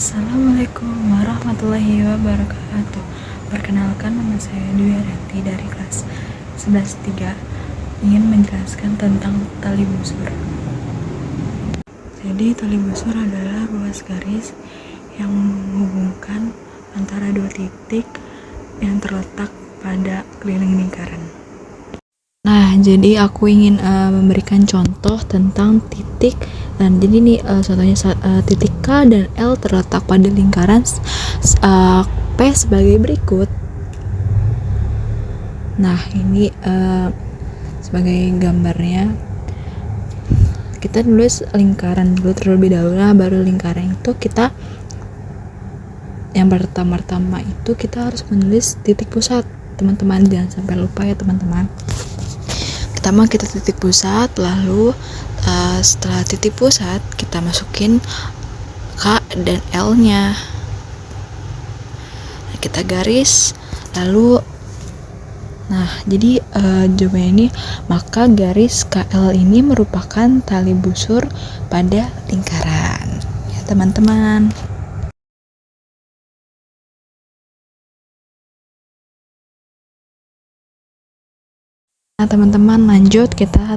Assalamualaikum warahmatullahi wabarakatuh. Perkenalkan, nama saya Dwi Arianti dari kelas 11-3, ingin menjelaskan tentang tali busur. Jadi tali busur adalah ruas garis yang menghubungkan antara dua titik yang terletak pada keliling lingkaran. Nah, jadi aku ingin memberikan contoh tentang titik. Dan jadi ini contohnya titik K dan L terletak pada lingkaran P sebagai berikut. Nah, ini sebagai gambarnya. Kita nulis lingkaran dulu terlebih dahulu, baru lingkaran itu kita yang pertama-tama itu kita harus menulis titik pusat. Teman-teman jangan sampai lupa ya teman-teman. Pertama kita titik pusat, lalu setelah titik pusat kita masukin K dan L nya, kita garis, lalu jadi jawabannya ini, maka garis KL ini merupakan tali busur pada lingkaran ya teman-teman. Nah teman-teman, kita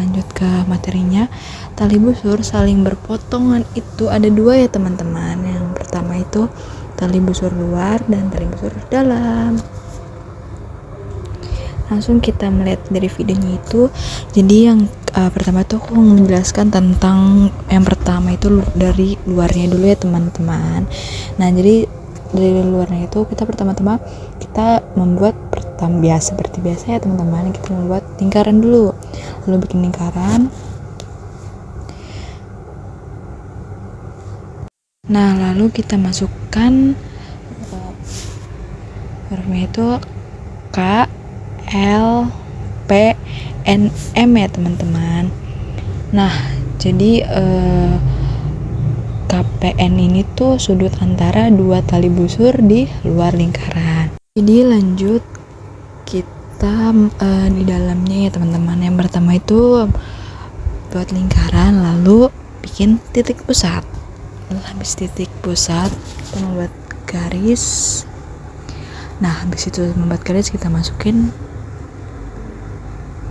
lanjut ke materinya. Tali busur saling berpotongan itu ada dua ya teman-teman. Yang pertama itu tali busur luar dan tali busur dalam. Langsung kita melihat dari videonya itu. Jadi yang pertama itu aku menjelaskan tentang yang pertama itu dari luarnya dulu ya teman-teman. Nah jadi dari luarnya itu kita pertama-tama kita membuat seperti biasa ya teman-teman, kita membuat lingkaran dulu, lalu bikin lingkaran. Nah lalu kita masukkan hurufnya itu K, L, P, N, M ya teman-teman. Nah jadi KPN ini tuh sudut antara dua tali busur di luar lingkaran. Jadi lanjut kita di dalamnya ya teman-teman. Yang pertama itu buat lingkaran, lalu bikin titik pusat. Lalu habis titik pusat kita membuat garis. Nah habis itu membuat garis kita masukin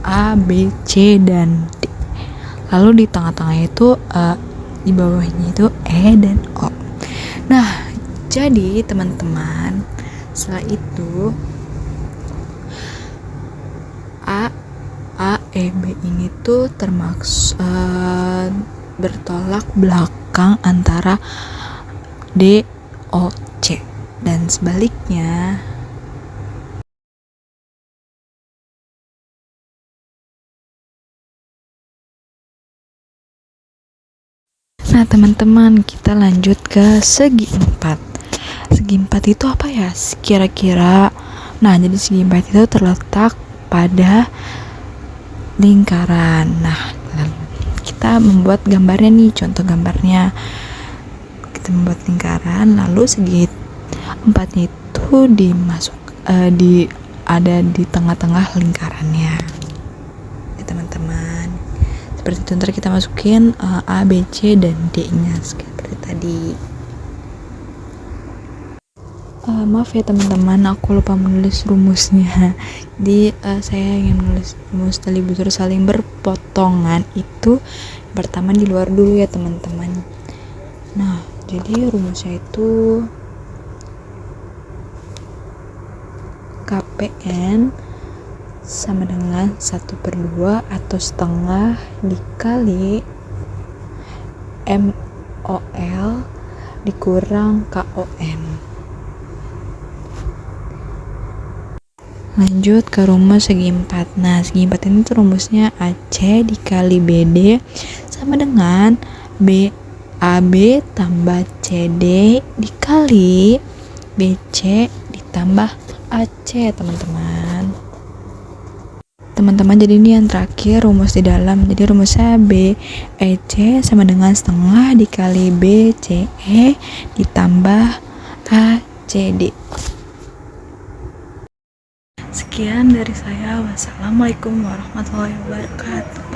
A, B, C, dan D. Lalu di tengah-tengah itu di bawahnya itu E dan O. Nah jadi teman-teman, setelah itu E, B ini tuh termaksud bertolak belakang antara D, O, C, dan sebaliknya. Nah teman-teman, kita lanjut ke segi empat. Segi empat itu apa ya kira-kira? Nah jadi segi empat itu terletak pada lingkaran. Nah kita membuat gambarnya nih, contoh gambarnya kita membuat lingkaran, lalu segi empatnya itu ada di tengah-tengah lingkarannya ya teman-teman. Seperti itu, ntar kita masukin A, B, C, dan D nya seperti tadi. Maaf ya teman-teman, aku lupa menulis rumusnya. Jadi saya ingin menulis rumus tali busur saling berpotongan itu pertama di luar dulu ya teman-teman. Nah jadi rumusnya itu KPN sama dengan 1/2 atau setengah dikali MOL dikurang KOM. Lanjut ke rumus segi 4. Nah segi 4 ini tuh rumusnya AC dikali BD sama dengan AB tambah CD dikali BC ditambah AC teman-teman. Jadi ini yang terakhir rumus di dalam. Jadi rumusnya BEC sama dengan setengah dikali BCE ditambah ACD. Sekian dari saya. Wassalamualaikum warahmatullahi wabarakatuh.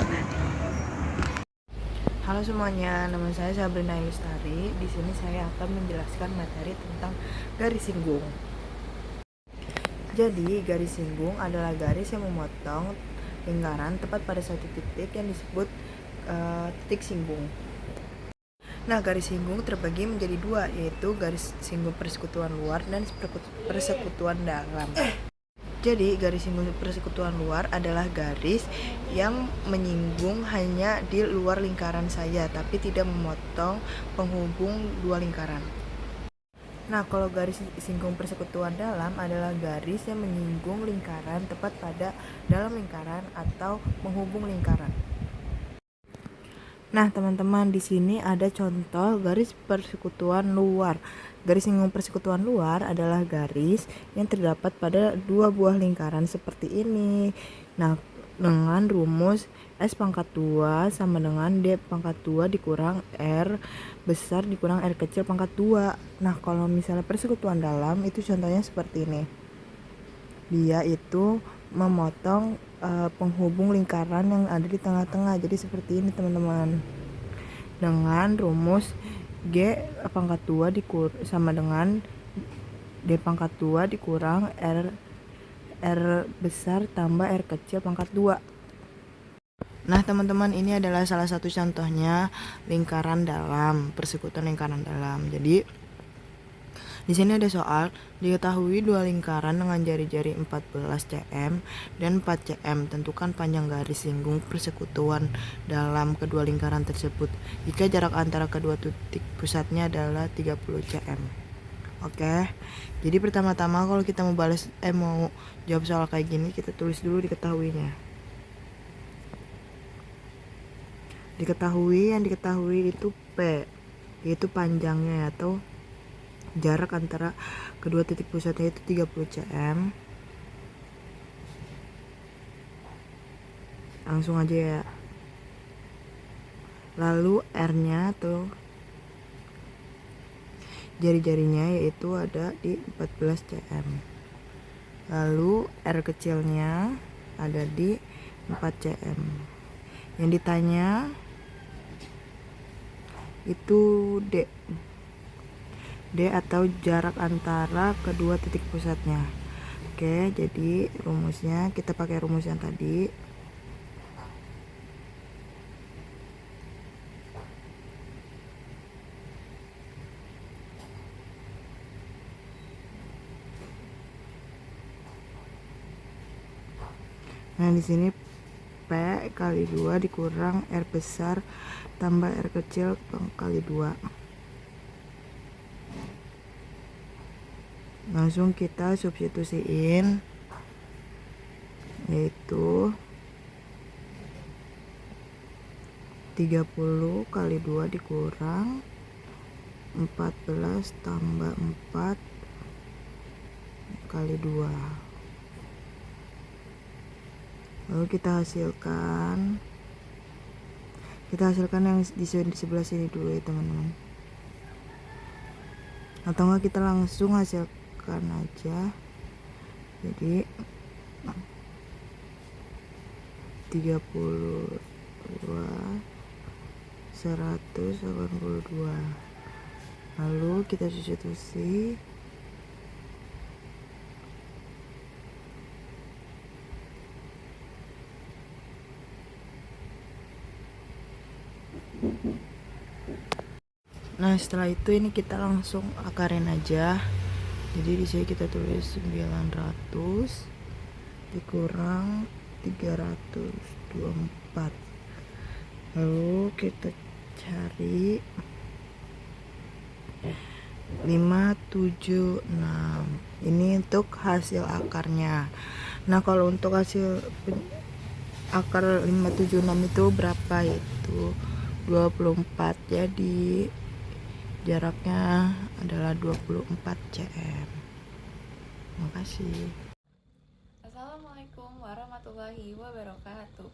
Halo semuanya, nama saya Sabrina Lestari. Di sini saya akan menjelaskan materi tentang garis singgung. Jadi, garis singgung adalah garis yang memotong lingkaran tepat pada satu titik yang disebut titik singgung. Nah, garis singgung terbagi menjadi dua, yaitu garis singgung persekutuan luar dan persekutuan dalam. Jadi, garis singgung persekutuan luar adalah garis yang menyinggung hanya di luar lingkaran saja, tapi tidak memotong penghubung dua lingkaran. Nah, kalau garis singgung persekutuan dalam adalah garis yang menyinggung lingkaran tepat pada dalam lingkaran atau menghubung lingkaran. Nah, teman-teman, di sini ada contoh garis persekutuan luar. Garis singgung persekutuan luar adalah garis yang terdapat pada dua buah lingkaran seperti ini. Nah, dengan rumus S pangkat 2 sama dengan D pangkat 2 dikurang R besar dikurang R kecil pangkat 2. Nah, kalau misalnya persekutuan dalam itu contohnya seperti ini. Dia itu memotong penghubung lingkaran yang ada di tengah-tengah. Jadi seperti ini, teman-teman. Dengan rumus G pangkat 2 sama dengan D pangkat 2 dikurang R besar tambah R kecil pangkat 2. Nah, teman-teman, ini adalah salah satu contohnya lingkaran dalam, persekutuan lingkaran dalam. Jadi di sini ada soal, diketahui dua lingkaran dengan jari-jari 14 cm dan 4 cm. Tentukan panjang garis singgung persekutuan dalam kedua lingkaran tersebut jika jarak antara kedua titik pusatnya adalah 30 cm. Oke. Jadi pertama-tama kalau kita mau jawab soal kayak gini, kita tulis dulu diketahuinya. Yang diketahui itu P, yaitu panjangnya atau jarak antara kedua titik pusatnya itu 30 cm. Langsung aja ya. Lalu R-nya atau jari-jarinya yaitu ada di 14 cm. Lalu R kecilnya ada di 4 cm. Yang ditanya itu D atau jarak antara kedua titik pusatnya. Oke, jadi rumusnya kita pakai rumus yang tadi. Nah, di sini P kali 2 dikurang R besar tambah R kecil kali 2. Langsung kita substitusiin, yaitu 30 kali 2 dikurang 14 tambah 4 kali 2. Lalu kita hasilkan yang di sebelah sini dulu ya, teman-teman. Atau enggak kita langsung hasilkan aja. Jadi 32 182. Lalu kita substitusi. Nah, setelah itu ini kita langsung akarin aja. Jadi di sini kita tulis 900 dikurang 324. Lalu kita cari 576. Ini untuk hasil akarnya. Nah, kalau untuk hasil akar 576 itu berapa? Yaitu 24. Jadi jaraknya adalah 24 cm. Terima kasih. Assalamualaikum warahmatullahi wabarakatuh.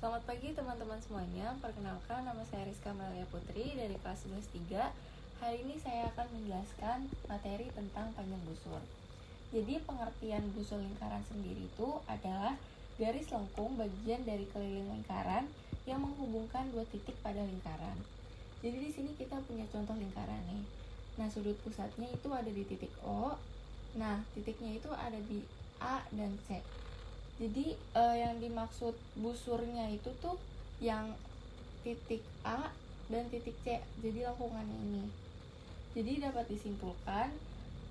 Selamat pagi teman-teman semuanya. Perkenalkan, nama saya Rizka Melia Putri dari kelas 11-3. Hari ini saya akan menjelaskan materi tentang panjang busur. Jadi pengertian busur lingkaran sendiri itu adalah garis lengkung bagian dari keliling lingkaran yang menghubungkan dua titik pada lingkaran. Jadi di sini kita punya contoh lingkaran nih. Nah, sudut pusatnya itu ada di titik O. Nah, titiknya itu ada di A dan C. Jadi yang dimaksud busurnya itu tuh yang titik A dan titik C. Jadi lengkungannya ini. Jadi dapat disimpulkan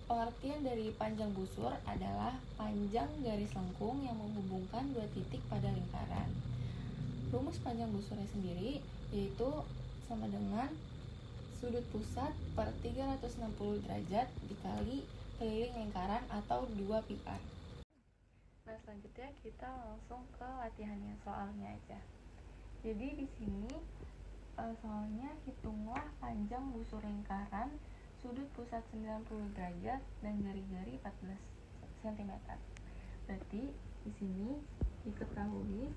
pengertian dari panjang busur adalah panjang garis lengkung yang menghubungkan dua titik pada lingkaran. Rumus panjang busurnya sendiri yaitu sama dengan sudut pusat per 360 derajat dikali keliling lingkaran atau 2 pi r. Nah, selanjutnya kita langsung ke latihannya, soalnya aja. Jadi di sini soalnya hitunglah panjang busur lingkaran, sudut pusat 90 derajat dan jari-jari 14 cm. Berarti di sini diketahui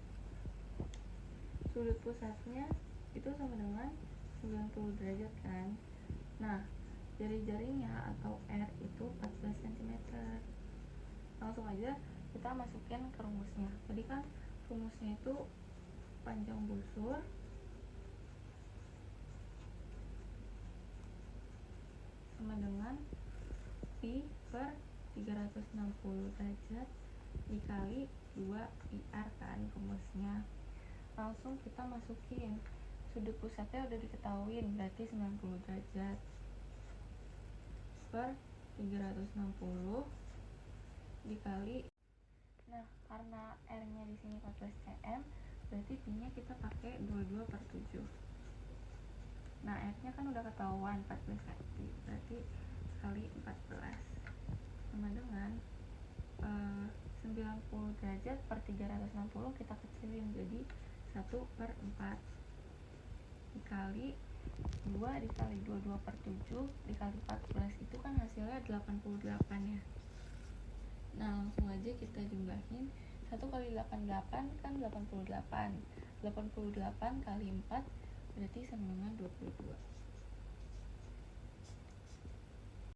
sudut pusatnya itu sama dengan 90 derajat kan. Nah, jari-jarinya atau R itu 14 cm. Langsung aja kita masukin ke rumusnya. Tadi kan rumusnya itu panjang busur sama dengan pi per 360 derajat dikali 2 pi r kan rumusnya. Langsung kita masukin sudut pusatnya udah diketahui, berarti 90 derajat per 360 dikali. Nah, karena R-nya di sini 14 cm, berarti pi-nya kita pakai 22 per 7. Nah, R-nya kan udah ketahuan 14 cm, berarti kali 14 sama dengan 90 derajat per 360 kita kecilin jadi 1 per 4 dikali 2 dikali 22 per 7 dikali 14 itu kan hasilnya 88 ya. Nah, langsung aja kita jumlahin. 1 kali 88 kan 88. 88 kali 4 berarti sama dengan 22.